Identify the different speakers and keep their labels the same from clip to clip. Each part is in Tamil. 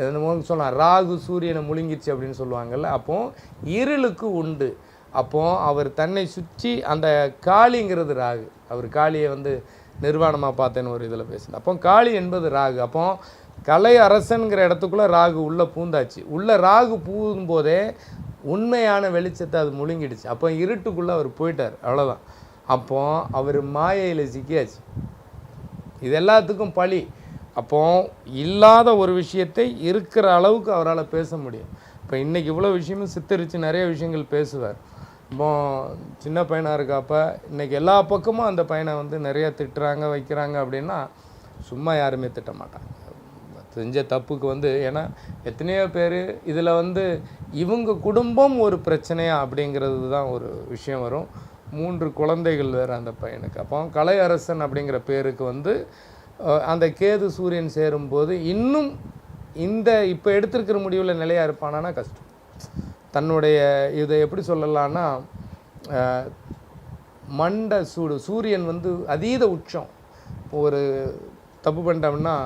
Speaker 1: என்னமோ சொல்லலாம், ராகு சூரியனை முழுங்கிடுச்சு அப்படின்னு சொல்லுவாங்கள்ல. அப்போ இருளுக்கு உண்டு. அப்போ அவர் தன்னை சுற்றி அந்த காளிங்கிறது ராகு. அவர் காளியை வந்து நிர்வாணமாக பார்த்தேன்னு ஒரு இதில் பேசுனேன். அப்போ காளி என்பது ராகு. அப்போ கலை அரசன்கிற இடத்துக்குள்ளே ராகு உள்ளே பூந்தாச்சு. உள்ளே ராகு பூகும்போதே உண்மையான வெளிச்சத்தை அது முழுங்கிடுச்சு. அப்போ இருட்டுக்குள்ளே அவர் போயிட்டார், அவ்வளோதான். அப்போ அவர் மாயையில் சிக்கியாச்சு. இது எல்லாத்துக்கும் பழி. அப்போ இல்லாத ஒரு விஷயத்தை இருக்கிற அளவுக்கு அவரால் பேச முடியும். இப்போ இன்றைக்கி இவ்வளோ விஷயமும் சித்தரித்து நிறைய விஷயங்கள் பேசுவார். இப்போ சின்ன பையனாக இருக்கப்ப இன்றைக்கி எல்லா பக்கமும் அந்த பையனை வந்து நிறைய திட்டுறாங்க வைக்கிறாங்க அப்படின்னா சும்மா யாருமே திட்ட மாட்டாங்க. செஞ்ச தப்புக்கு வந்து, ஏன்னா எத்தனையோ பேர் இதில் வந்து இவங்க குடும்பம் ஒரு பிரச்சனையா அப்படிங்கிறது தான் ஒரு விஷயம் வரும். 3 குழந்தைகள் வேறு அந்த பையனுக்கு. அப்போ கலை அரசன் அப்படிங்கிற பேருக்கு வந்து அந்த கேது சூரியன் சேரும்போது இன்னும் இந்த இப்போ எடுத்திருக்கிற முடிவில் நிலையாக இருப்பானா கஷ்டம். தன்னுடைய இதை எப்படி சொல்லலான்னா, மண்டை சூடு, சூரியன் வந்து அதீத உச்சம். ஒரு தப்பு பண்ணிட்டோம்னா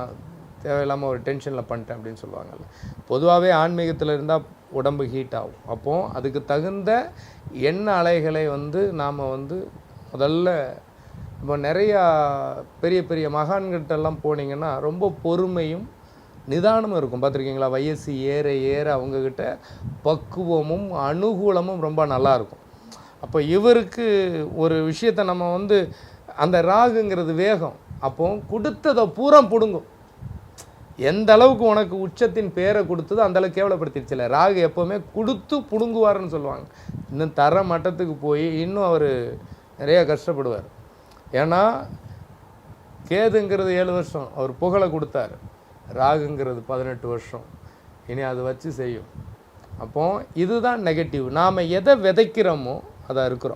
Speaker 1: தேவையில்லாமல் ஒரு டென்ஷனில் பண்ணிட்டேன் அப்படின்னு சொல்லுவாங்கள்ல. பொதுவாகவே ஆன்மீகத்தில் இருந்தால் உடம்பு ஹீட் ஆகும். அப்போது அதுக்கு தகுந்த எண்ண அலைகளை வந்து நாம் வந்து முதல்ல இப்போ நிறையா பெரிய பெரிய மகான்கிட்டெல்லாம் போனீங்கன்னா ரொம்ப பொறுமையும் நிதானமும் இருக்கும். பார்த்துருக்கீங்களா? வயசு ஏற ஏற அவங்கக்கிட்ட பக்குவமும் அனுகூலமும் ரொம்ப நல்லாயிருக்கும். அப்போ இவருக்கு ஒரு விஷயத்தை நம்ம வந்து அந்த ராகுங்கிறது வேகம். அப்போ கொடுத்ததை பூரா பிடுங்கும். எந்த அளவுக்கு உனக்கு உச்சத்தின் பேரை கொடுத்ததோ அந்தளவுக்கு கேவலப்படுத்திடுச்சில்ல. ராகு எப்போவுமே கொடுத்து பிடுங்குவார்னு சொல்லுவாங்க. இன்னும் தர மட்டத்துக்கு போய் இன்னும் அவர் நிறையா கஷ்டப்படுவார். ஏன்னா கேதுங்கிறது 7 வருஷம் அவர் புகழை கொடுத்தார். ராகுங்கிறது 18 வருஷம். இனி அதை வச்சு செய்யும். அப்போது இதுதான் நெகட்டிவ். நாம் எதை விதைக்கிறோமோ அதை இருக்கிறோம்.